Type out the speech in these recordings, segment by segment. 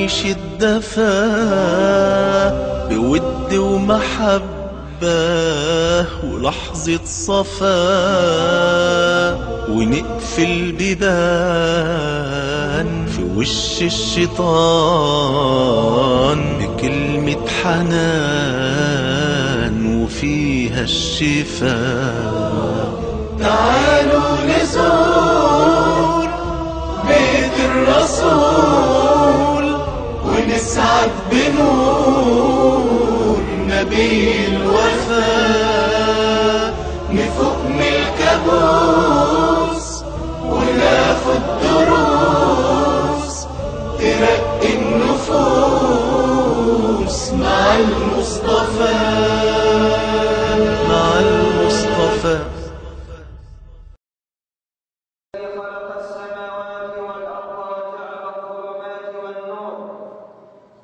نعيش الدفا بود ومحبة ولحظة صفا، ونقفل بيبان في وش الشيطان بكلمة حنان وفيها الشفاء. تعالوا نزور بيت الرسول ونسعد بنور نبي الوفاء، نفوق من الكابوس وناخد دروس ترقي النفوس مع المصطفى. مع المصطفى. خلق السماوات والأرض وجعل الظلمات والنور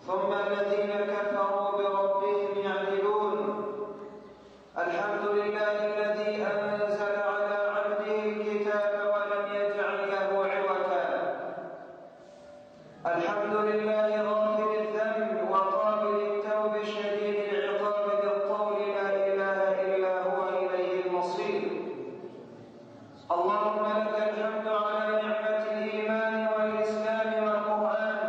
ثم الذين كفروا بربهم يعدلون. الحمد لله الذي أنزل على عبده الكتاب ولم يجعل له عوجا. الحمد لله غافر الذنب وقابل التوب شديد العقاب بالقول لا إله إلا هو إليه المصير. اللهم لك الحمد على نعمة الإيمان والإسلام والقرآن،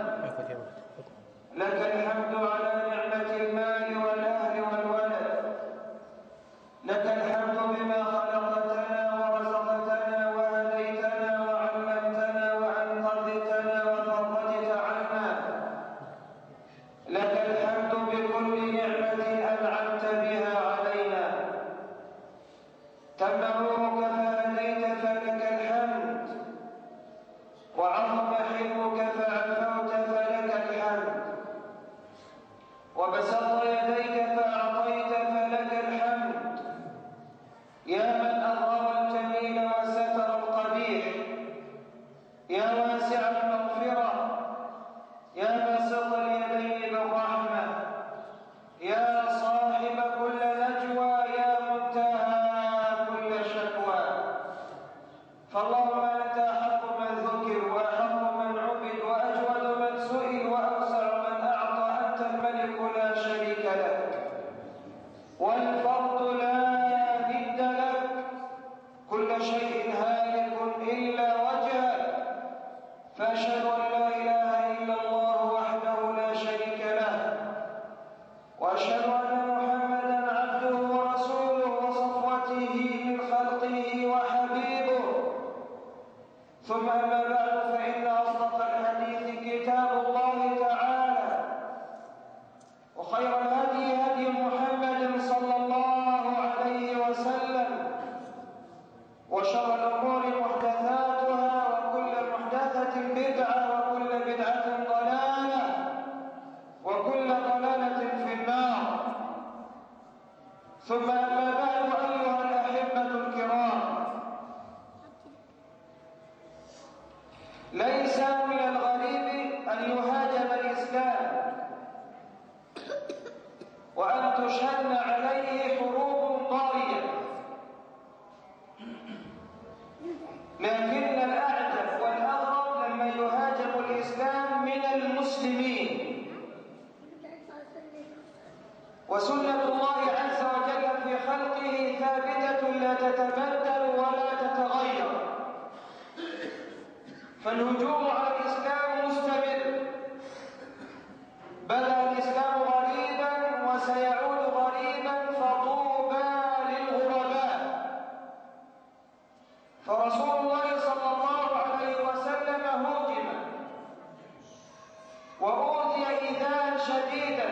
لك الحمد على نعمة المال والأهل والولد، لك الحمد بما خلقتنا ورزقتنا وهديتنا وعلمتنا وأنقذتنا وفرجت عنا، لك الحمد بكل نعمة أنعمت بها علينا. تم نورك فهديت فلك الحمد، وعظم حلمك فعفوت فلك الحمد، وبسطت يديك فأعطيت فلك الحمد. يا من أظهر الجميل وستر القبيح، يا واسع المغفرة، يا باسط اليدين بالرحمة، يا صاحب كل نجوى، يا منتهى كل شكوى. فاللهم أنت أحق من ذكر وأحق من عبد وأجود من سئل وأوسع من أعطى. أنت الملك لا شريك لك والفرد لا ند لك، كل شيء هالك إلا وجهك. فأشهد أن لا إله إلا الله وحده لا شريك له، وأشهد أن محمدًا عبده ورسوله وصفوته من خلقه وحبيبه. ثم أما بعد، فإن أصدق الحديث كتاب الله تعالى، وخير الهدي هدي محمد صلى الله عليه وسلم، وشر الأمور محدثاتها وكل محدثة بدعة وكل بدعة ضلالة وكل ضلالة في النار. ثم أما بعد، أيها الأحبة الكرام، ليس من الغريب أن يهاجم الإسلام وأن تشن عليه حروب ضارية، لكن الأعجب والأغرب لما يهاجم الإسلام من المسلمين. وسنة الله عز وجل في خلقه ثابتة لا تتبدل ولا تتغير، فالهجوم على الإسلام مستمر. بدأ الإسلام غريبا وسيعود غريبا، فطوبى للغرباء. فرسول الله صلى الله عليه وسلم هوجم وأوذي إيذاء شديدا،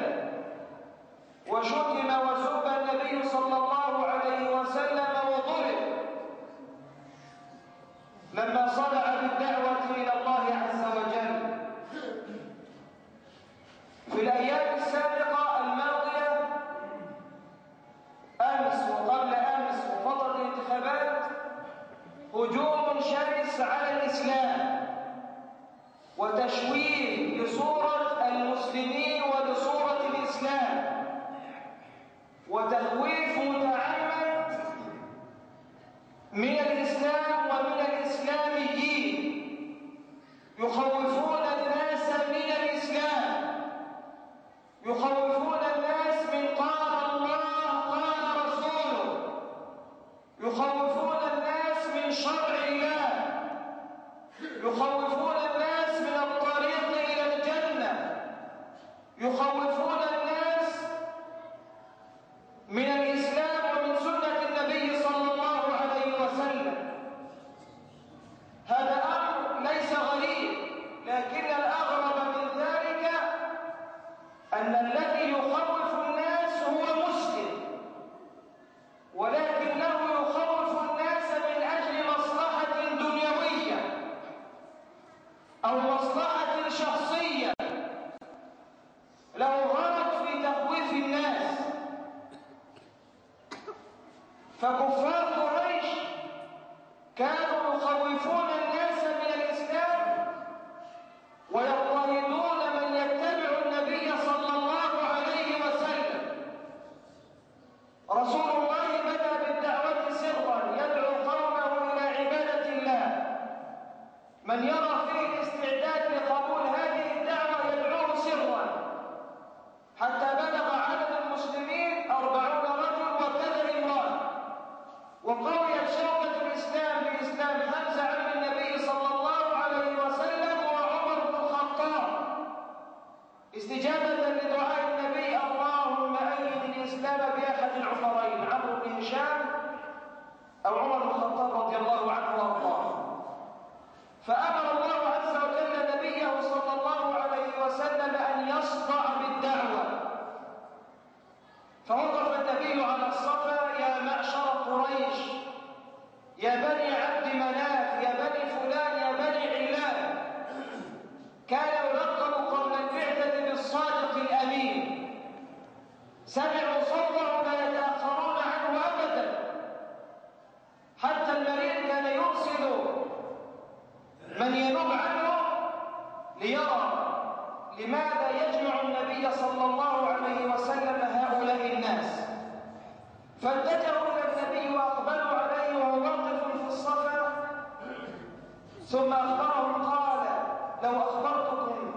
وشتم وسب النبي صلى الله عليه وسلم وضرب لما صدع بالدعوة إلى الله عز وجل. في الأيام السابقة الماضية، أمس وقبل أمس وفترة الانتخابات، هجوم شرس على الإسلام وتشويه لصورة المسلمين ولصورة الإسلام، وتخويف متعمد من الإسلام ومن الإسلاميين، يخوفون الناس من الإسلام كانوا يخوفون الناس من الإسلام ويضطهدون من يتبع النبي صلى الله عليه وسلم. رسول الله بدأ بالدعوة سرا يدعو قومه إلى عبادة الله. من يرى فيه الاستعداد لقبول هذه الدعوة يدعوه سرا حتى بلغ عدد المسلمين 40 رجل وكذا امرأة، وقويت شوكة الإسلام بإسلام حمزة عم النبي صلى الله عليه وسلم وعمر بن الخطاب استجابة لدعاء النبي: اللهم أيد الإسلام بأحد العمرين، عمرو بن هشام أو عمر بن الخطاب رضي الله عنه وارضاه. فأمر الله عز وجل نبيه صلى الله عليه وسلم أن يصدع بالدعوة. فوقف النبي على الصفا: يا معشر قريش، يا بني عبد مناف، يا بني فلان، يا بني علان. كان يلقب قبل البعثة بالصادق الأمين. سمعوا صوته لا يتأخرون عنه أبدا، حتى المريض كان يرسل من ينوب عنه ليرى لماذا يجمع النبي صلى الله عليه وسلم هؤلاء الناس. فاتجهوا إلى النبي وأقبلوا عليه وهو واقف في الصفا، ثم أخبرهم قال: لو أخبرتكم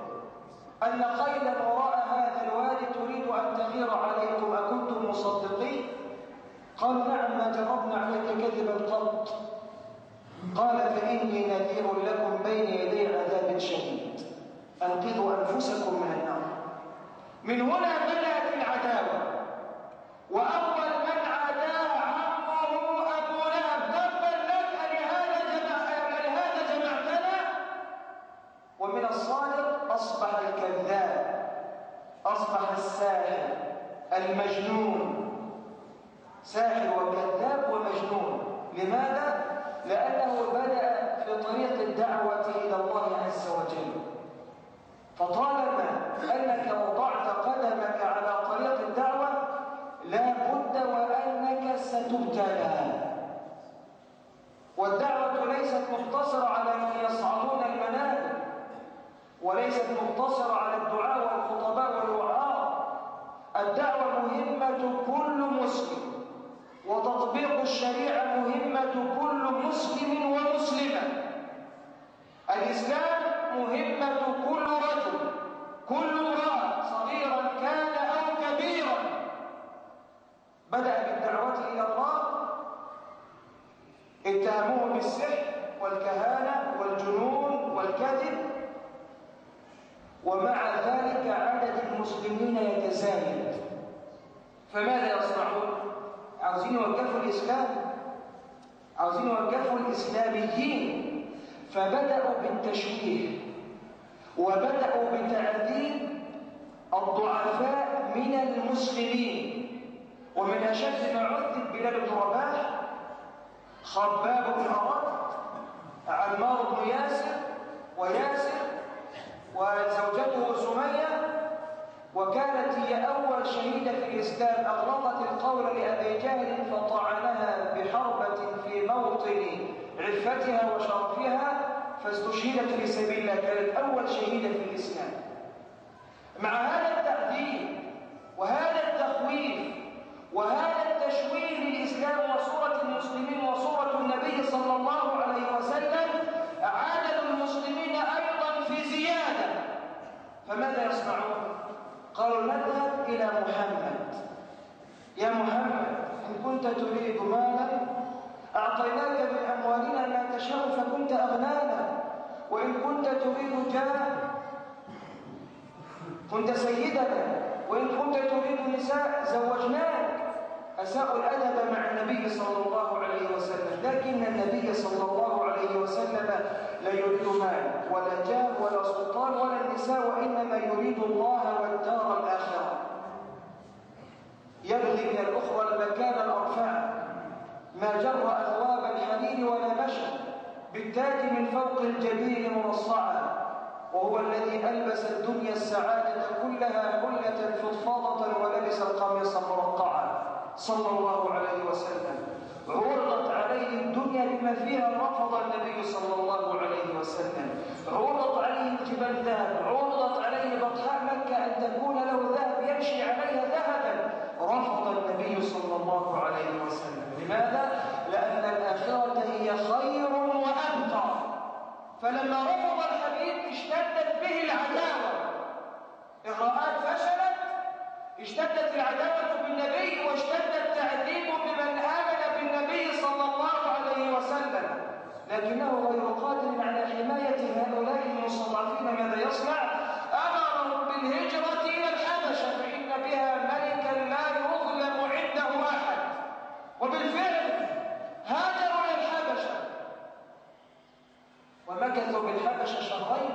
أن خيلا وراء هذا الوادي تريد أن تغير عليكم أكنتم مصدقين؟ قالوا: نعم، ما جربنا عليك كذبا قط. قال: فإني نذير لكم بين يدي عذاب شديد، أنقذوا أنفسكم من النار. من هنا بدأت العداوة، وأول من عاداه عمه أبو لهب: تبا لك لهذا جمعتنا. ومن الصادق أصبح الكذاب، أصبح الساحر المجنون، ساحر وكذاب ومجنون. لماذا؟ لأنه بدأ في طريق الدعوة إلى الله عز وجل. فطالما أنك وضعت قدمك على طريق الدعوة لا بد وأنك ستبتلى. والدعوة ليست مقتصرة على من يصعدون المنابر، وليست مقتصرة على الدعاء والخطباء والوعاظ. الدعوة مهمة كل مسلم، وتطبيق الشريعة مهمة كل مسلم ومسلمة. الإسلام مهمة كل رجل، كل امرأة، صغيرا كان أو كبيرا. بدأ بالدعوة إلى الله، اتهموه بالسحر والكهانة والجنون والكذب، ومع ذلك عدد المسلمين يتزايد. فماذا يصنعون؟ عاوزين يوقفوا الإسلام، عاوزين يوقفوا الإسلاميين. فبدأوا بالتشويه، وبدأوا بتعذيب الضعفاء من المسلمين. ومن أشد ما عذب بلال بن رباح، خباب بن أرد، عمار بن وياسر وزوجته سمية. وكانت هي أول شهيدة في الإسلام أغلقت القول لأبي جهل فطعنها بحربة في موطن عفتها وشرفها فاستشهدت في سبيل الله. كانت أول شهيدة في الإسلام. مع هذا التعذيب وهذا التخويف وهذا التشويه للإسلام وصورة المسلمين وصورة النبي صلى الله عليه وسلم، عدد المسلمين أيضا في زيادة. فماذا يصنعون؟ قالوا: نذهب إلى محمد. يا محمد، إن كنت تريد مالا أعطيناك من أموالنا ما تشاء فكنت أغنانا، وإن كنت تريد جاه كنت سيدنا، وإن كنت تريد نساء زوجناك. أساءوا الأدب مع النبي صلى الله عليه وسلم. لكن النبي صلى الله عليه وسلم لا يريد مال ولا جاه ولا سلطان ولا النساء، وإنما يريد الله والدار الآخرة. يبغي من الأخرى المكان الأرفع، ما جر أثواب الحرير ولا مشى، بالتاج من فوق الجبين مرصعا، وهو الذي ألبس الدنيا السعادة كلها حلة فضفاضة ولبس القميص مرقعا صلى الله عليه وسلم. عرضت عليه الدنيا بما فيها رفض النبي صلى الله عليه وسلم. عرضت عليه الجبال ذهب، عرضت عليه بطحاء مكة أن تكون له ذهب يمشي عليها ذهبا، رفض النبي صلى الله عليه وسلم. لماذا؟ لأن الآخرة هي خير وأبقى. فلما رفض الحبيب اشتدت به العداوة، إغراءات فشلت، اشتدت العداوة بالنبي واشتد التعذيب بمن آمن بالنبي صلى الله عليه وسلم، لكنه غير قادر على حماية هؤلاء المستضعفين. ماذا يصنع؟ أمرهم بالهجرة إلى الحبشة، فإن بها ملكا لا يظلم عنده أحد. وبالفعل هاجروا إلى الحبشة ومكثوا بالحبشة شهرين،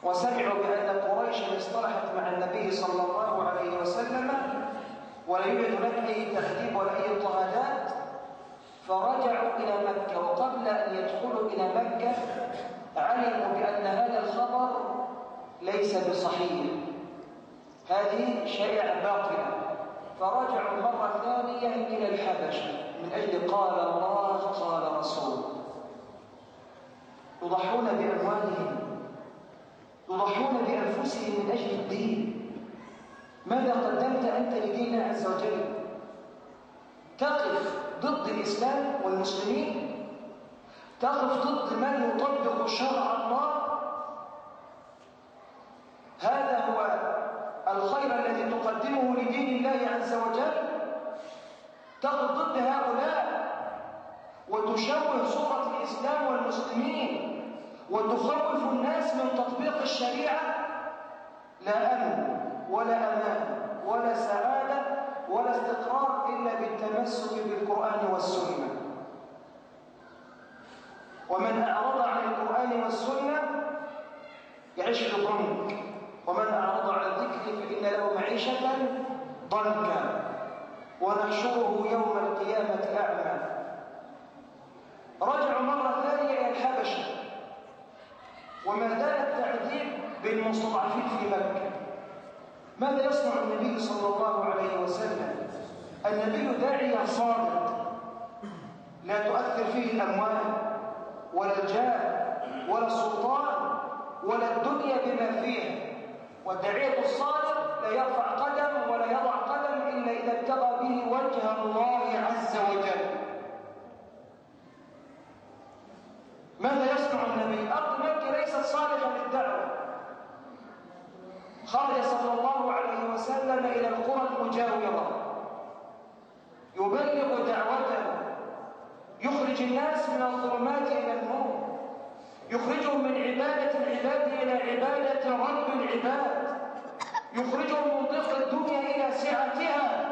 وسمعوا بأن قريشا اصطلحت مع النبي صلى الله عليه وسلم ولا يوجد لك أي تهديد ولا أي اضطهادات، فرجعوا إلى مكة. وقبل أن يدخلوا إلى مكة علموا بأن هذا الخبر ليس بصحيح، هذه شائعة باطلة، فرجعوا مرة ثانية إلى الحبشة من أجل قال الله قال رسول. يضحون بأموالهم، يضحون بأنفسهم من أجل الدين. ماذا قدمت أنت لدين الله عز وجل؟ تقف ضد الإسلام والمسلمين؟ تقف ضد من يطبق شرع الله؟ هذا هو الخير الذي تقدمه لدين الله عز وجل؟ تقف ضد هؤلاء وتشوه صورة الإسلام والمسلمين وتخوف الناس من تطبيق الشريعة؟ لا أمن ولا أمان ولا سعادة ولا استقرار إلا بالتمسك بالقرآن والسنة. ومن أعرض عن القرآن والسنة يعيش في ضنك، ومن أعرض عن ذكري فإن له معيشة ضنكا ونحشره يوم القيامة أعمى. رجعوا مرة ثانية إلى الحبشة، وما زال التعذيب بالمستضعفين في مكة. ماذا يصنع النبي صلى الله عليه وسلم؟ النبي داعية صادق لا تؤثر فيه الأموال ولا الجاه ولا السلطان ولا الدنيا بما فيها. والداعية الصادق لا يرفع قدم ولا يضع قدم إلا إذا ابتغى به وجه الله عز وجل. ماذا يصنع النبي؟ أرض مكة ليست صالحة للدعوة. خرج صلى الله عليه وسلم إلى القرى المجاورة يبلغ دعوته، يخرج الناس من الظلمات إلى النور، يخرجهم من عبادة العباد إلى عبادة رب العباد، يخرجهم من ضيق الدنيا إلى سعتها.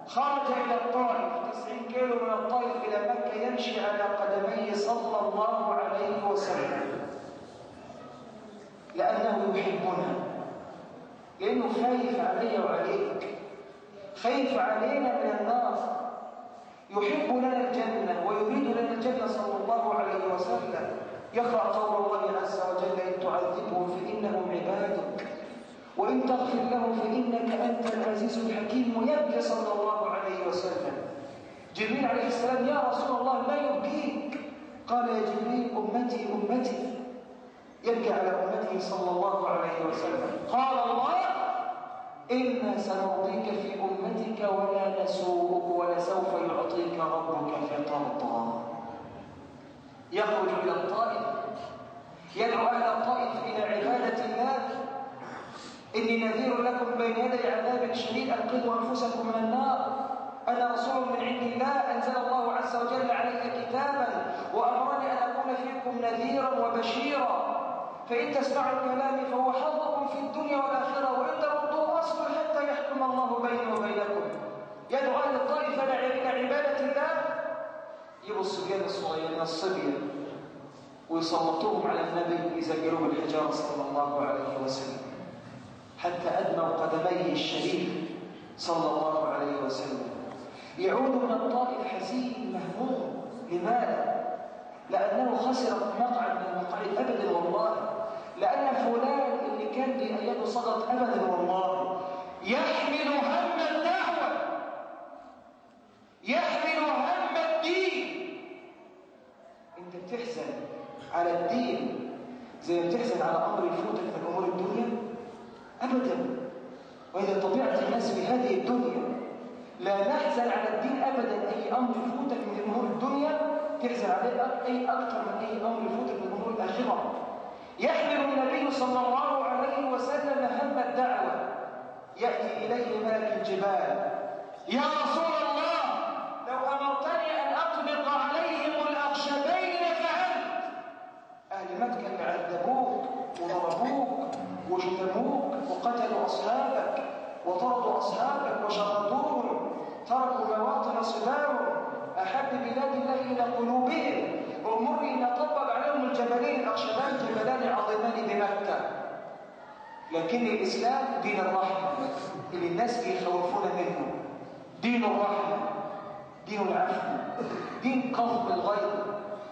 خرج إلى الطائف 90 كيلو من الطائف إلى مكة يمشي على قدميه صلى الله عليه وسلم، لأنه يحبنا، لأنه خايف علي وعليك، خايف علينا من النار، يحب لنا الجنة ويريد لنا الجنة صلى الله عليه وسلم. يقرأ قول الله عز وجل: إن تعذبهم فإنهم عبادك وإن تغفر لهم فإنك أنت العزيز الحكيم. ويبكي صلى الله عليه وسلم. جبريل عليه السلام: يا رسول الله ما يبكيك؟ قال: يا جبريل أمتي أمتي. يبكي على أمته صلى الله عليه وسلم. قال الله: إنا سنعطيك في أمتك ولا نسوءك ولسوف يعطيك ربك فترضى. يخرج إلى الطائف يدعو أهل الطائف إلى عبادة الله. إني نذير لكم بين يدي عذاب شديد أنقذوا أنفسكم من النار. أنا رسول من عند الله أنزل الله عز وجل علي كتابا وأمرني أن أكون فيكم نذيرا وبشيرا، فإن تسمعوا كلامي فهو حظكم في الدنيا والآخرة وإن تردوه أصبر حتى يحكم الله بيني وبينكم. يدعو أهل الطائف إلى عبادة الله. يجيبوا الصبيان الصغيرين الصبية ويسلطوهم على النبي يزجلوه بالحجارة صلى الله عليه وسلم حتى أدموا قدميه الشريف صلى الله عليه وسلم. يعود من الطائف حزين مهموم. لماذا؟ لأنه خسر مقعد من المقاعد. أبدا والله، لأن فلان اللي كان بأيده صدق أبدا والله يحمل هم الدعوة، يحمل هم الدين، تحزن على الدين زي ما بتحزن على أمر يفوتك من أمور الدنيا؟ أبدا. وإذا طبيعة الناس في هذه الدنيا لا نحزن على الدين أبدا. أي أمر يفوتك من أمور الدنيا تحزن عليه أي أكثر من أي أمر يفوتك من أمور الآخرة. يحمل النبي صلى الله عليه وسلم هم الدعوة، يأتي إليه ملك الجبال: يا رسول الله، لو أمرتني أن أطبق عليهم الأخشبين لفعلت. أهل مكة اللي عذبوك وضربوك وشتموك وقتلوا أصحابك وطردوا أصحابك وشردوهم، تركوا مواطن صباهم، أحب بلاد الله إلى قلوبهم، أمري أن أطبق عليهم الجبلين الأخشبان، جبلان عظيمان بمكة. لكن الإسلام دين الرحمة اللي الناس بيخوفون منه، دين الرحمة، دين العفو، دين قضم الغيظ،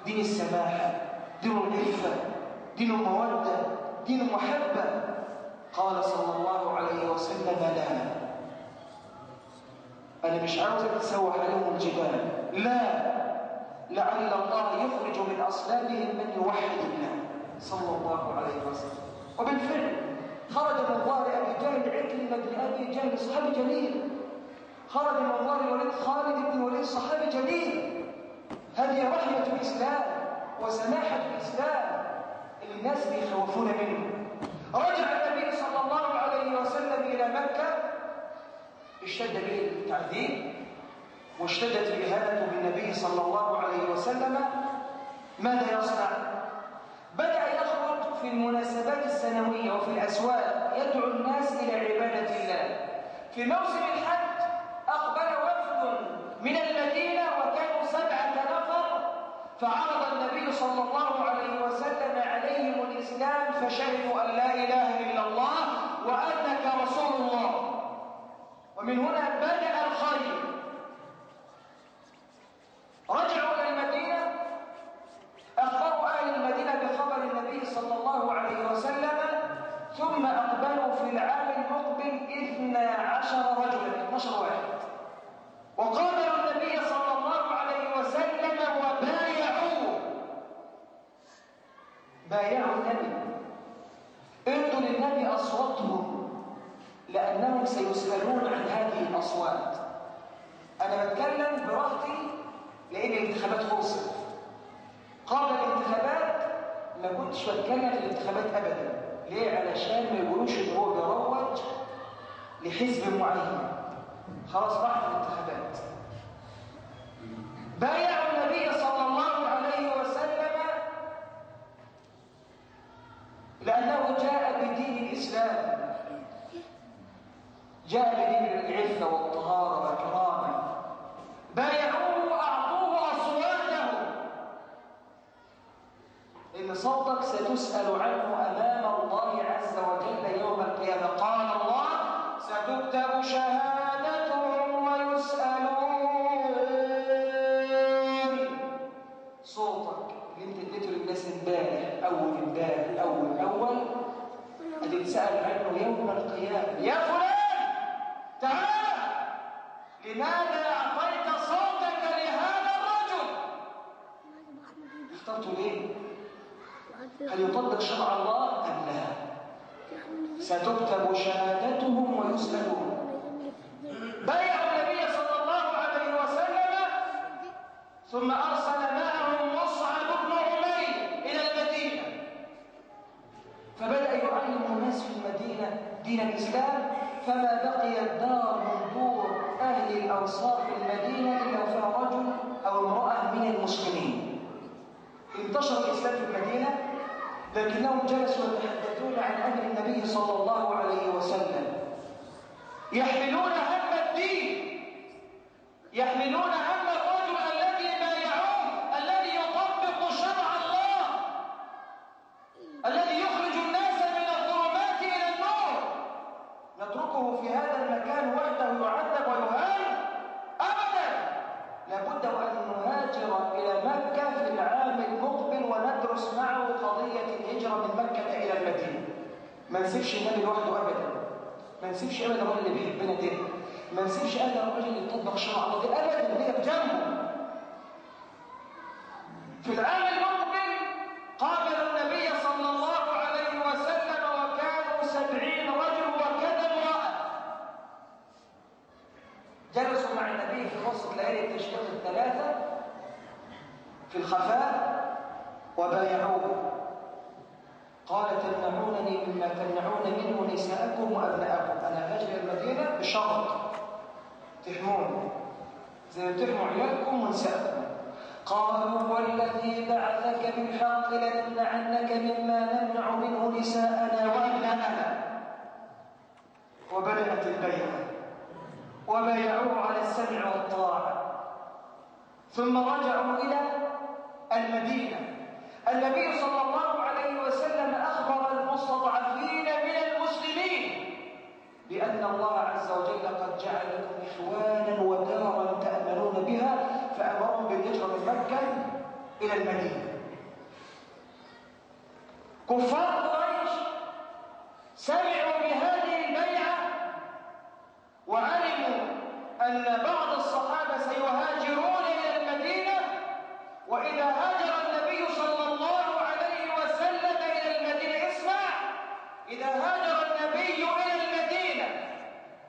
دين السماحة، دين العفة، دين المودة، دين المحبة. قال صلى الله عليه وسلم: لا، أنا مش عاوزك تسوح عليهم الجبال، لا، لعل الله يخرج من أصلابهم من يوحد الله صلى الله عليه وسلم. وبالفعل خرج من ظهر أبي جهل عكرمة بن أبي جهل صحابي جليل، خرج من ظهر الوليد خالد بن الوليد صحابي جليل. هذه رحمة الإسلام وسماحة الإسلام اللي الناس بيخوفون منه. رجع النبي صلى الله عليه وسلم إلى مكة، اشتد به التعذيب واشتدت الإهانة بالنبي صلى الله عليه وسلم. ماذا يصنع؟ بدأ يخرج في المناسبات السنوية وفي الأسواق يدعو الناس إلى عبادة الله. في موسم الحج أقبل وفد من المدينة وكانوا 7 نفر، فعرض النبي صلى الله عليه وسلم عليهم الإسلام فشهدوا أن لا إله إلا الله وأنك رسول الله. ومن هنا بدأ الخير. رجعوا إلى المدينة، أخبروا أهل المدينة بخبر النبي صلى الله عليه وسلم، ثم أقبلوا في العام المقبل 12 رجلا، 12 واحد، وقابلوا النبي صلى الله عليه وسلم وبايعوه. بايعوا النبي، ادوا للنبي أصواتهم لأنهم سيسألون عن هذه الأصوات. أنا بتكلم براحتي لأن الانتخابات خلصت. قبل الانتخابات ما كنتش بتكلم في الانتخابات أبدا. ليه؟ علشان ما يقولوش إن هو بيروج لحزب معين. خلاص راحت الانتخابات. بايعوا النبي صلى الله عليه وسلم لأنه جاء بدين الإسلام، جاء بدين العفة والطهارة والكرامة. بايعوه وأعطوه أصواتهم، إن صوتك ستسأل عنه أمام الله عز وجل يوم القيامة. قال الله: ستكتب شهادتهم ويسألون. صوتك اللي انت اديته للناس امبارح أول هتتسأل عنه يوم القيامة. يا فلان تعال، لماذا أعطيت صوتك لهذا الرجل؟ اخترته ليه؟ هل يطبق شرع الله أم لا؟ ستكتب شهادتهم ويسألون. بايعوا النبي صلى الله عليه وسلم، ثم أرسل معهم مصعب بن عمير إلى المدينة، فبدأ يعلم الناس في المدينة دين الإسلام، فما بقيت دار من دور أهل الأنصار في المدينة إلا فيها رجل أو امرأة من المسلمين. انتشر الإسلام في المدينة، لكنهم جلسوا يتحدثون عن أمر النبي صلى الله عليه وسلم، يحملون هم الدين، يحملون هم الرجل الذي بايعوه، الذي يطبق شرع الله، الذي يخرج الناس من الظلمات إلى النور. نتركه في هذا المكان وحده يعذب ويهان؟ أبدا. لابد وأن نهاجر إلى مكة في العام المقبل وندرس معه قضية الهجرة من مكة إلى المدينة. ما نسيبش النبي لوحده أبدا، ما نسيبش أبدا الرجل اللي بيحبنا ده، ما نسيبش أبدا الرجل اللي يطبق شرع الله ده أبدا، هي بجنبه. في العام المقبل في وسط ليالي التشريق الثلاثة في الخفاء وبايعوه. قال تمنعونني مما تمنعون منه نساءكم وأبناءكم، أنا هاجر المدينة بشرط تحموني زي ما تحموا عيالكم ونساءكم. قالوا والذي بعثك بالحق لنمنعنك مما نمنع منه نساءنا وأبناءنا. وبدأت البيعة وبايعوه على السمع والطاعة، ثم رجعوا إلى المدينة. النبي صلى الله عليه وسلم أخبر المستضعفين من المسلمين بأن الله عز وجل قد جعل لكم إخوانا ودارا تأمنون بها، فأمرهم بالهجرة من مكة إلى المدينة. كفار قريش سمعوا بهذه البيعة وعلموا أن بعض الصحابة سيهاجرون إلى المدينة، وإذا هاجر النبي صلى الله عليه وسلم إلى المدينة، اسمع، إذا هاجر النبي إلى المدينة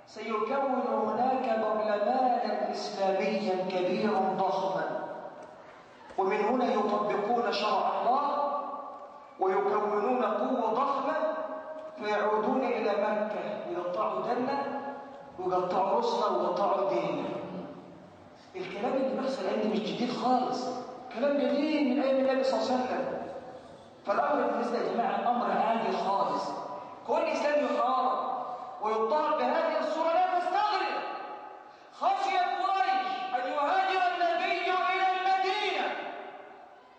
سيكون هناك برلمانا إسلاميا كبيرا ضخما، ومن هنا يطبقون شرع الله ويكونون قوة ضخمة، فيعودون إلى مكة يقطعوا دمنا ويقطعوا رسلنا ويقطعوا ديننا. الكلام اللي بيحصل الآن مش جديد خالص، كلام جديد من أيام النبي صلى الله عليه وسلم. فالأمر بالنسبة يا جماعة أمر عادي خالص. كل إسلام يحارب ويضطهد بهذه الصورة لا تستغرب. خشيت قريش أن يهاجر النبي إلى المدينة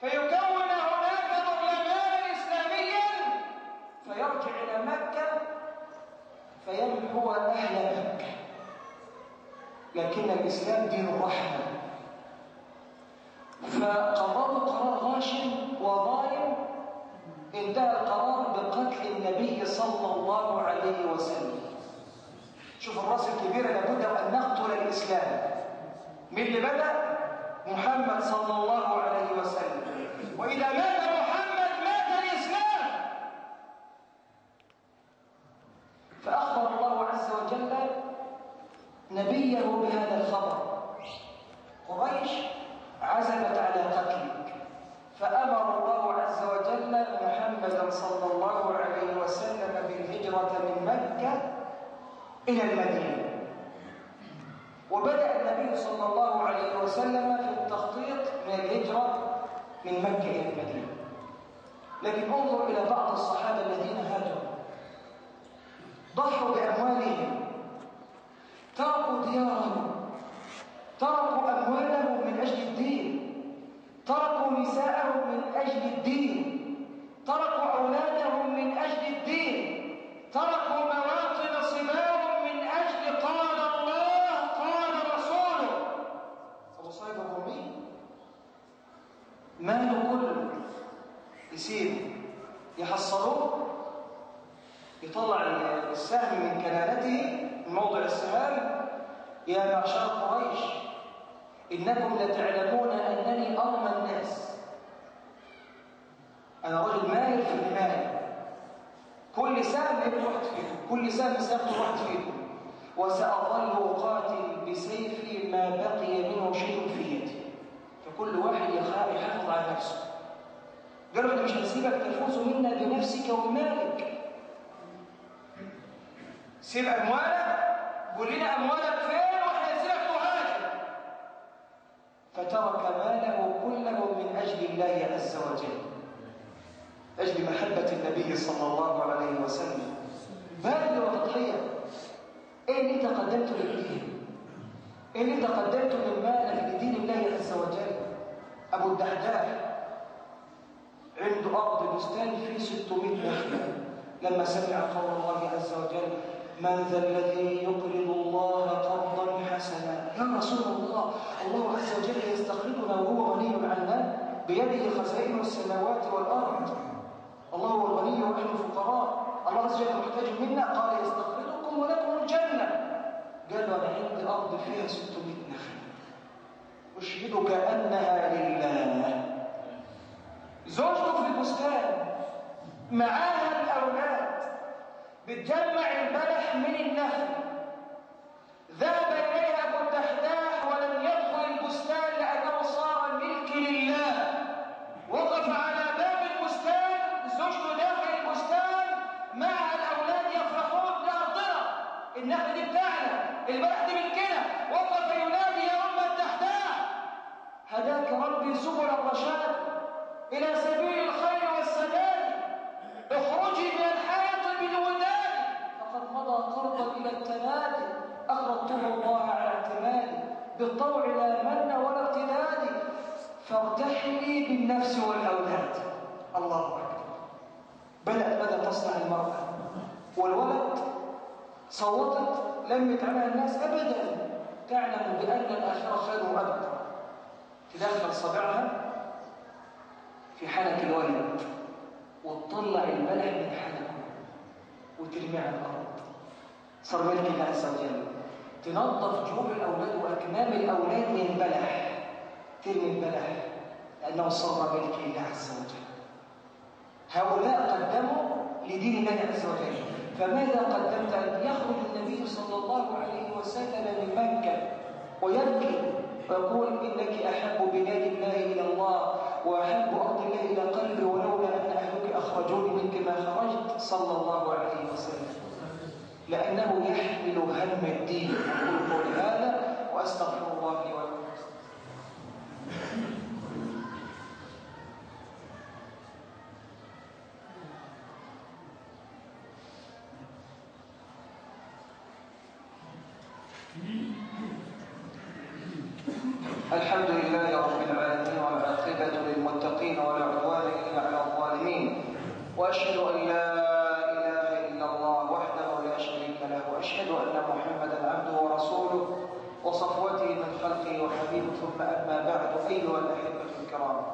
فيكون هناك برلمانا إسلاميا فيرجع إلى مكة فيمحو أهل مكة. لكن الإسلام دين الرحمة، فقرروا قرار غاشم وظالم. انتهى القرار بقتل النبي صلى الله عليه وسلم. شوف الراس الكبيرة، لابد أن نقتل الإسلام. من اللي بدأ؟ محمد صلى الله عليه وسلم. وإذا مات محمد مات الإسلام. فأخبر الله عز وجل نبيه بهذا الخبر. قريش عزمت على قتلك، فأمر الله عز وجل محمدا صلى الله عليه وسلم بالهجرة من مكة إلى المدينة. وبدأ النبي صلى الله عليه وسلم في التخطيط من الهجرة من مكة إلى المدينة. لكن انظر إلى بعض الصحابة الذين هاجروا، ضحوا بأموالهم، تركوا ديارهم، تركوا أموالهم من أجل الدين، تركوا نساءهم من أجل الدين، تركوا أولادهم من أجل الدين، تركوا مواطن صباهم من أجل قال الله قال رسوله. أبو صيد الرومي ماله كله يسيبه، يحصلوه، يطلع السهم من كنانته من موضع السهام. يا معشر قريش إنكم لتعلمون أنني أرمى الناس، أنا رجل ماهر في الرماية، كل سهم يبقى واحد فيكم، كل سهم سيقتل واحد فيكم، وسأظل أقاتل بسيفي ما بقي منه شيء في يدي، فكل واحد يحافظ على نفسه. قالوا إحنا مش هنسيبك تفوز منا بنفسك ومالك، سيب أموالك، قول لنا أموالك فين وإحنا نسيبك تهاجر. فترك ماله كله من أجل الله عز وجل، أجل محبة النبي صلى الله عليه وسلم. بذل وتضحية. إيه اللي أنت قدمته للدين؟ إيه اللي أنت قدمته من مالك لدين الله عز وجل؟ أبو الدحداح عنده أرض بستان فيه 600 نخلة، لما سمع قول الله عز وجل من ذا الذي يقرض الله قرضا حسنا. يا رسول الله، الله عز وجل يستقرضنا وهو غني عنا، بيده خزائن السماوات والأرض، الله هو الغني ونحن الفقراء، الله عز وجل محتاج منا. قال يستقرضكم ولكم الجنة. قال له أنا عندي أرض فيها 600 نخلة أشهدك أنها لله. زوجته في البستان معاها الأولاد بتجمع البلح من النخل، ذهب إليها أبو الدحداح ولم سبل الرشاد إلى سبيل الخير والسداد. اخرجي من الحياة بالوداد فقد مضى قربا إلى التنادي. أقرضته الله على اعتمادي بالطوع لا من ولا ارتداد. فارتحلي بالنفس والأولاد. الله أكبر. بدأ تصنع المرأة والولد. صوتت لمت على الناس أبدا، تعلم بأن الآخرة خير وأبدا. تدخل صبعها في حنك الولد وتطلع البلح من حنكه وترميه على الأرض. صار ملك الله عز وجل. تنظف جيوب الأولاد وأكمام الأولاد من البلح، ترمي البلح لأنه صار ملك الله عز وجل. هؤلاء قدموا لدين الله عز وجل. فماذا قدمت؟ يخرج النبي صلى الله عليه وسلم من مكة ويبكي ويقول إنك أحب بلاد الله إلى الله وأحب أرض الله إلى قلبي ولولا أن أهلك أخرجوني منك ما خرجت صلى الله عليه وسلم، لأنه يحمل هم الدين. أقول قولي هذا وأستغفر الله لي ولكم. الحمد لله رب العالمين والعاقبة للمتقين ولا عدوان إلا على الظالمين، وأشهد أن لا إله إلا الله وحده لا شريك له، وأشهد أن محمدا عبده ورسوله وصفوته من خلقه وحبيبه. ثم أما بعد، أيها الأحبة الكرام،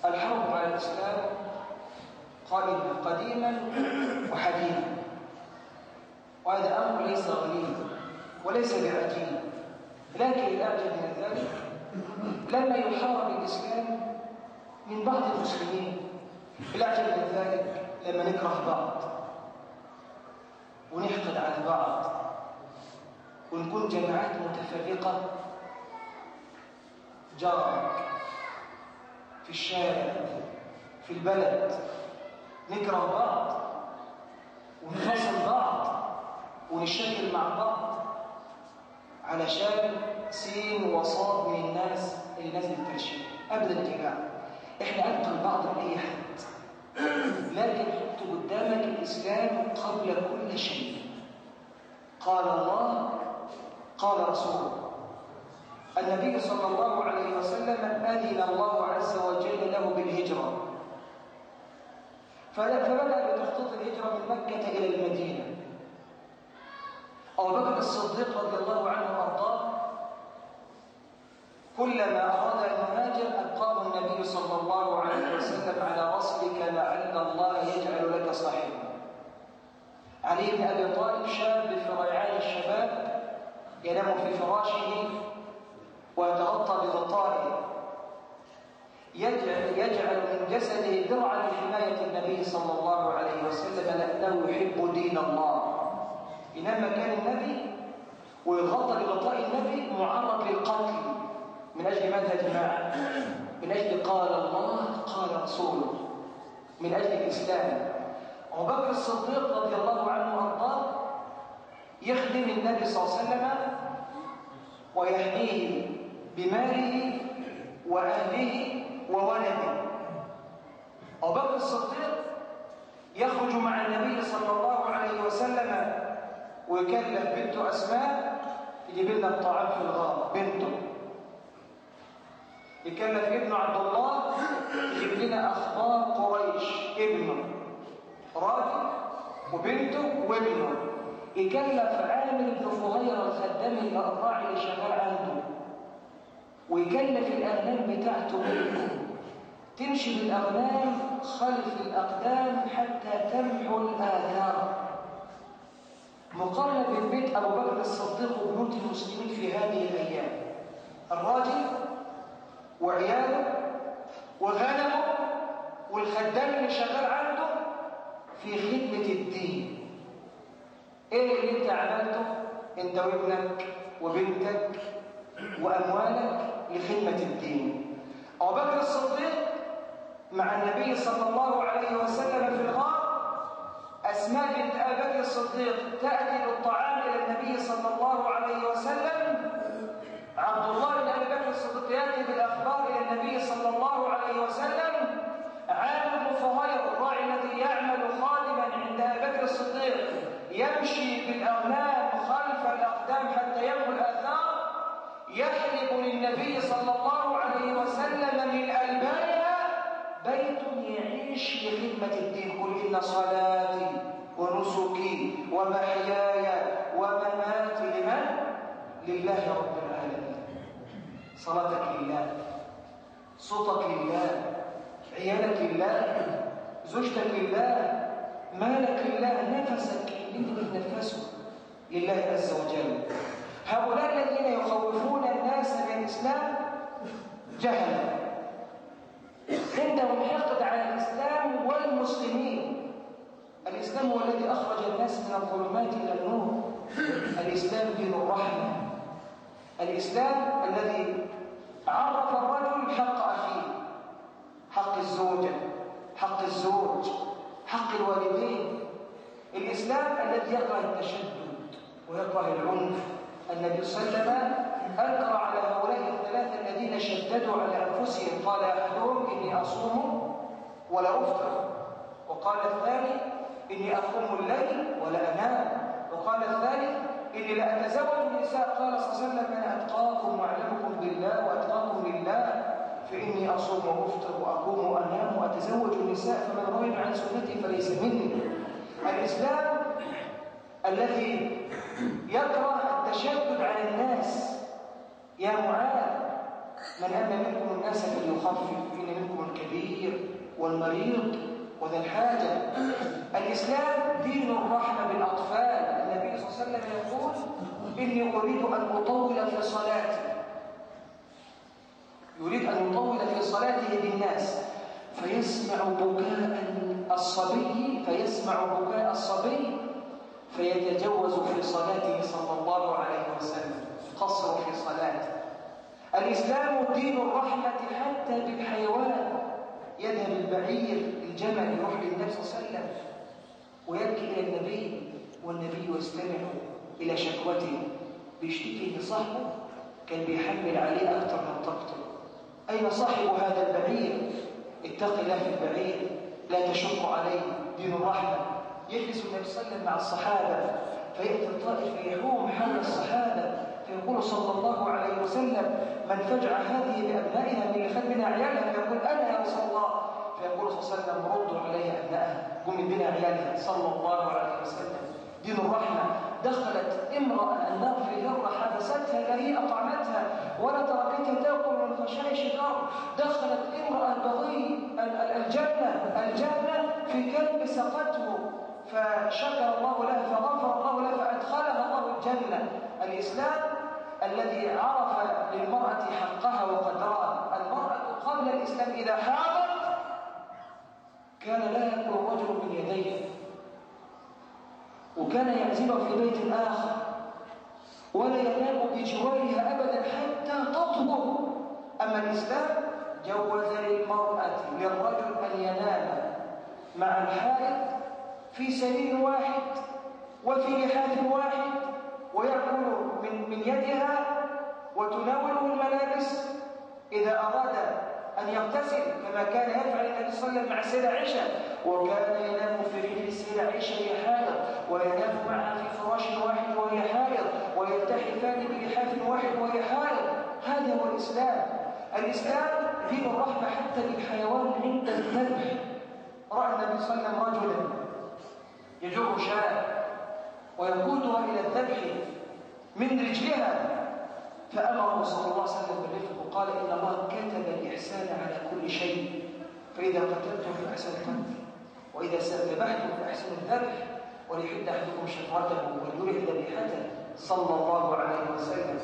الحرب على الإسلام قائمة قديما وحديثا، وهذا أمر ليس غريب وليس بعجيب. لكن الأعجب من ذلك لما يحارب الإسلام من بعض المسلمين. الأعجب من ذلك لما نكره بعض ونحقد على بعض ونكون جماعات متفرقة. جارك في الشارع في البلد نكره بعض ونخاصم بعض ونشكل مع بعض علشان سين وصاد من الناس اللي نازل الترشيح. ابدا يا جماعه، احنا انقل بعض لاي حد، لكن حط قدامك الاسلام قبل كل شيء. قال الله قال رسوله. النبي صلى الله عليه وسلم اذن الله عز وجل له بالهجره، فبدا بتخطيط الهجره من مكه الى المدينه. أبو بكر الصديق رضي الله عنه وأرضاه كلما أراد أن يهاجر ألقاه النبي صلى الله عليه وسلم على رسلك لعل الله يجعل لك صاحبا. علي بن أبي طالب شاب في ريعان الشباب ينام في فراشه ويتغطى بغطائه، يجعل من جسده درعا لحماية النبي صلى الله عليه وسلم لأنه يحب دين الله. ينام مكان النبي ويغطى بغطاء النبي معرض للقتل. من أجل ماذا يا جماعة؟ من أجل قال الله قال رسوله، من أجل الإسلام. أبو بكر الصديق رضي الله عنه وأرضاه يخدم النبي صلى الله عليه وسلم ويحميه بماله وأهله وولده. أبو بكر الصديق يخرج مع النبي صلى الله عليه وسلم ويكلف بنته أسماء يجيب لنا الطعام في الغار، بنته. يكلف ابنه عبد الله يجيب لنا أخبار قريش، ابنه راجل وبنته وابنه. يكلف عامر بن فهيرة الخدام الراعي اللي شغال عنده، ويكلف الأغنام بتاعته منه تمشي بالأغنام خلف الأقدام حتى تمحو الآثار. مقارنة بين بيت أبو بكر الصديق وبيوت المسلمين في هذه الأيام، الراجل وعياله وغنمه والخدام اللي شغال عنده في خدمة الدين. إيه اللي أنت عملته أنت وابنك وبنتك وأموالك لخدمة الدين؟ أبو بكر الصديق مع النبي صلى الله عليه وسلم في الغار. أسماء بنت أبي بكر الصديق تأتي بالطعام إلى النبي صلى الله عليه وسلم عبد الله بن أبي بكر الصديق يأتي بالأخبار إلى النبي صلى الله عليه وسلم. عامر بن فهير الراعي الذي يعمل خادما عند أبي بكر الصديق يمشي بالأغنام خلف الأقدام حتى يمحو الآثار، يحلب للنبي صلى الله عليه وسلم من ألبانها بيت يعيش في خدمة الدين. قل إن صلاتي ونسكي ومحياي ومماتي لمن؟ لله رب العالمين. صلاتك لله، صوتك لله، عيالك لله، زوجتك لله، مالك لله، نفسك اللي بتنفسه لله عز وجل. هؤلاء الذين يخوفون الناس بالإسلام جهلا، عندهم حقد على الإسلام والمسلمين. الإسلام هو الذي أخرج الناس من الظلمات إلى النور. الإسلام دين الرحمة. الإسلام الذي عرف الرجل حق أخيه، حق الزوجة، حق الزوج، حق الوالدين. الإسلام الذي يكره التشدد ويكره العنف. النبي صلى الله عليه وسلم أنكر على هؤلاء الثلاثة الذين شددوا على أنفسهم. قال أحدهم إني أصوم ولا أفطر، وقال الثاني إني أقوم الليل ولا أنام، وقال الثالث إني لا أتزوج النساء. قال صلى الله عليه وسلم أنا أتقاكم وأعلمكم بالله وأتقاكم لله، فإني أصوم وأفطر وأقوم وأنام وأتزوج النساء، فمن رغب عن سنتي فليس مني. الإسلام الذي يكره التشدد على الناس. يا معاذ من أن منكم الناس فليخفف، إن منكم الكبير والمريض وذا الحاجة. الإسلام دين الرحمة بالأطفال. النبي صلى الله عليه وسلم يقول إني أريد أن أطول في صلاتي، يريد أن يطول في صلاته بالناس، فيسمع بكاء الصبي فيتجوز في صلاته صلى الله عليه وسلم، قصر في صلاته. الإسلام دين الرحمة حتى بالحيوان. يذهب البعير الجمل يروح للنبي صلى الله عليه وسلم ويبكي إلى النبي، والنبي يستمع إلى شكوته، بيشتكي لصاحبه كان بيحمل عليه أكثر من طاقته. أين صاحب هذا البعير؟ اتق الله في البعير، لا تشق عليه، دين الرحمة. يجلس النبي صلى الله عليه وسلم مع الصحابة، فيأتي الطائف يحوم حول الصحابة فيقول صلى الله عليه وسلم من فجع هذه بأبنائها من اللي خد منها عيالها؟ فيقول أنا يا رسول الله. فيقول صلى الله عليه وسلم ردوا عليها أبنائها، قم بنا عيالها صلى الله عليه وسلم. دين الرحمة. دخلت امرأة النار في هرة حبستها، لا هي أطعمتها ولا تركتها تأكل من خشائش الأرض. دخلت امرأة البغي الجنة في كلب سقته، فشكر الله لها فغفر الله لها فأدخلها الله الجنة. الإسلام الذي عرف للمرأة حقها وقدرها. المرأة قبل الإسلام إذا حاضت كان لا يأكل الرجل من يديه، وكان يعزلها في بيت آخر ولا ينام بجوارها أبدا حتى تطهر. أما الإسلام جوز للرجل أن ينام مع الحائض في سرير واحد وفي لحاف واحد، ويأكل من يدها وتناوله الملابس. إذا أراد أن يغتسل كما كان يفعل النبي صلى الله عليه وسلم مع السيدة عائشة، وكان ينام في رجل السيدة عائشة وهي حائض، وينام معها في فراش واحد وهي حائض، ويلتحفان بلحاف واحد وهي حائض. هذا هو الإسلام. الإسلام دين الرحمة حتى للحيوان عند الذبح. رأى النبي صلى الله عليه وسلم رجلا يجر شاة ويقودها إلى الذبح من رجلها، فأمره صلى الله عليه وسلم بالرفق وقال إن الله كتب الإحسان على كل شيء، فإذا قتلتم فأحسن القتل، وإذا ذبحتم فأحسن الذبح، وليحد أحدكم شفرته وليرح ذبيحته صلى الله عليه وسلم.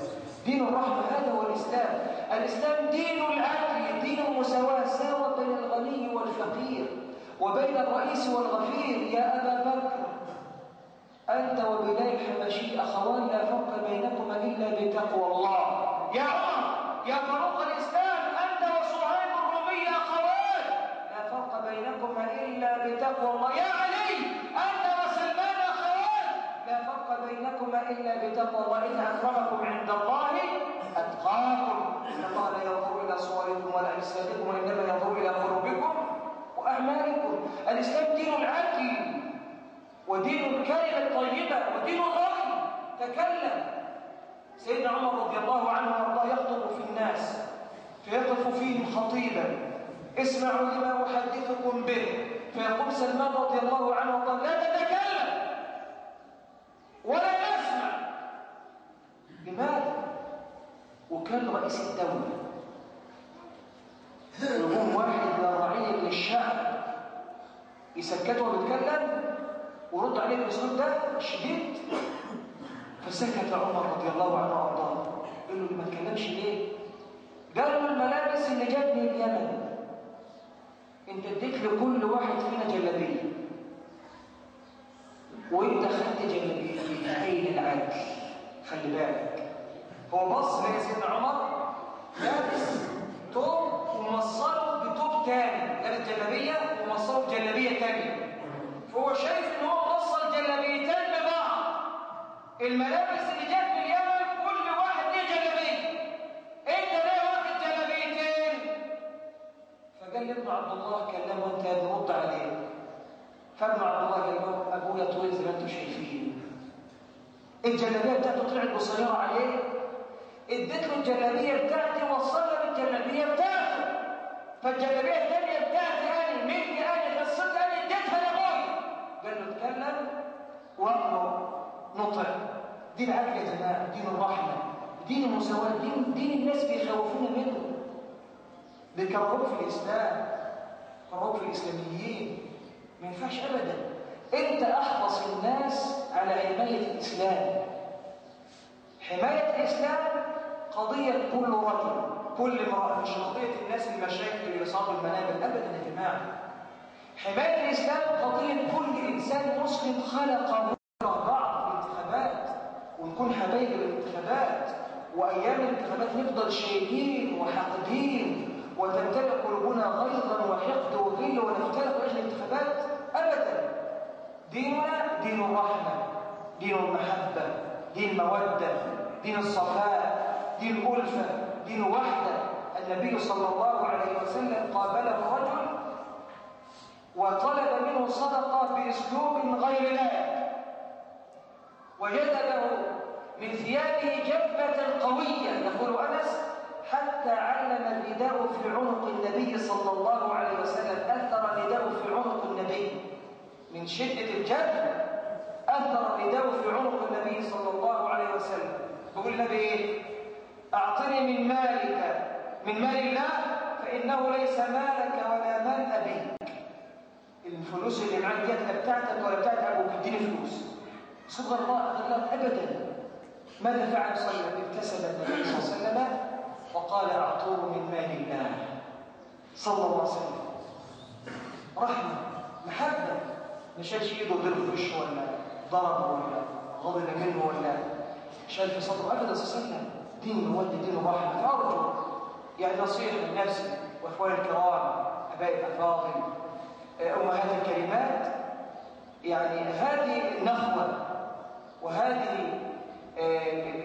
دين الرحمة هذا هو الإسلام. الإسلام دين العدل، دين المساواة، ساوى بين الغني والفقير وبين الرئيس والغفير. يا أبا بكر أنت وبلال الحبشي أخوان لا فرق بينكما إلا بتقوى الله. يا عمر يا فاروق الإسلام أنت وصهيب الرومي أخوان لا فرق بينكما إلا بتقوى الله. يا علي أنت وسلمان أخوان لا فرق بينكما إلا بتقوى الله. إن أكرمكم عند الله أتقاكم. إنما ينظر إلى قلوبكم وأعمالكم. الإسلام دين العدل ودين الكلمة الطيبة ودين الرأي. تكلم سيدنا عمر رضي الله عنه وارضاه يخطب في الناس فيقف فيهم خطيبا: اسمعوا لما أحدثكم به. فيقول سلمان رضي الله عنه وارضاه: لا تتكلم ولا يسمع. لماذا؟ وكان رئيس الدولة يقوم واحد من الرعية من الشعب يسكته ويتكلم ورد عليه بالاسلوب ده شديد. فسكت عمر رضي الله عنه وارضاه. قال له: ما تكلمش ليه؟ قال له: الملابس اللي جت من اليمن انت اديت لكل واحد فينا جلابيه وانت خدت جلابيتين. اين العدل؟ خلي بالك. هو بص لقى سيدنا عمر لابس توب ومصله بتوب تاني، لابس جلابيه ومصله بجلابيه تانيه. فهو شايف ان هو وصل جلابيتين ببعض. الملابس اللي جت من اليمن كل واحد ليه جلابيه، انت ليه واخد جلابيتين؟ فقال لابن عبد الله: كلمه انت ترد عليه. فابن عبد الله قال له: ابويا طويل زي ما انتم شايفين، الجلابيه بتاعته طلعت قصيره عليه، اديت له الجلابيه بتاعتي وصلها بالجلابيه بتاعته، فالجلابيه الثانيه بتاعتي انا مني انا قصتي انا اديتها لابويا. قال له: اتكلم وامر نطع. دين العدل يا جماعه، دين الرحمه، دين المساواه، دين الناس بيخوفونا منه، بيكرهوك في الاسلام، بيكرهوك في الاسلاميين. ما ينفعش ابدا. انت احرص الناس على حمايه الاسلام. حمايه الاسلام قضيه كل رجل كل امراه، مش قضيه الناس المشايخ اللي بيصعدوا المنابر ابدا يا جماعه. حمايه الاسلام قضيه كل انسان مسلم خلق بعض في الانتخابات، ونكون حبايب الانتخابات، وايام الانتخابات نفضل شايلين وحاقدين وتمتلئ قلوبنا غيظا وحقد وغل ونفترق لاجل الانتخابات ابدا. ديننا دين الرحمه، دين المحبه، دين الموده، دين الصفاء، دين الالفه، دين وحده. النبي صلى الله عليه وسلم قابله رجل وطلب منه صدقه باسلوب غير لائق، وجد له من ثيابه جبة قوية. يقول أنس: حتى علم الرداء في عنق النبي صلى الله عليه وسلم، أثر الرداء في عنق النبي من شدة الجد، أثر الرداء في عنق النبي صلى الله عليه وسلم. يقول النبي إيه؟ أعطني من مالك، من مال الله، فإنه ليس مالك ولا مال أبيك. الفلوس اللي معاك دي لا بتاعتك ولا بتاعت أبوك، اديني فلوس. صدق الله أبدا. ماذا فعل صلى الله عليه وسلم؟ ابتسم النبي صلى الله عليه وسلم وقال: أعطوه من مال الله صلى الله عليه وسلم. رحمة، محبة، ما شالش ايده وضرب في وشه ولا ضربه ولا غضب منه ولا شال في صدره ابدا. صلى الله عليه وسلم دين مودة، دين الرحمة. فأرجو يعني نصيحة لنفسي واخواني الكرام، ابائي الافاضل، امهات الكريمات، يعني هذه النخوة وهذه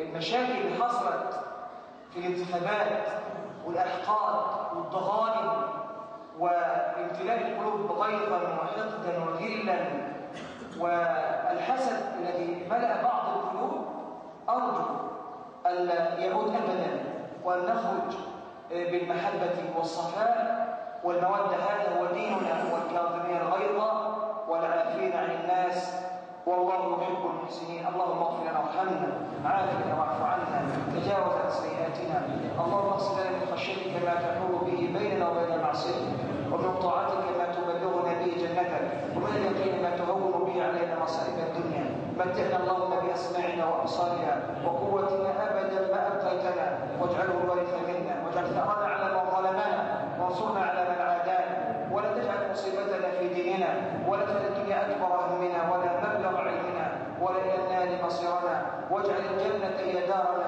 المشاكل اللي حصلت في الانتخابات والأحقاد والضغائن وامتلاء القلوب غيظا وحقدا وغلا والحسد الذي ملأ بعض القلوب، أرجو ألا يعود أبدا، وأن نخرج بالمحبة والصفاء والمودة. هذا هو ديننا، والكاظمين الغيظ والعافين عن الناس، والله يحب المحسنين. اللهم اغفر لنا وارحمنا، عافنا واعف عنا، تجاوز عن سيئاتنا. اللهم اغفر لنا من خشيتك ما تحول به بيننا وبين معصيتك، ومن طاعتك ما تبلغنا به جنتك، ومن اليقين ما تهون به علينا مصائب الدنيا. متعنا اللهم باسماعنا وابصارنا وقوتنا ابدا ما ابقيتنا، واجعله الوارث منا، واجعل ثارنا على من ظلمنا، وانصرنا على من عادانا، ولا تجعل مصيبتنا في ديننا، ولا تجعل الدنيا اكبر همنا ولا مبلغ علمنا ولا الى النار مصيرنا، واجعل الجنه هي دارنا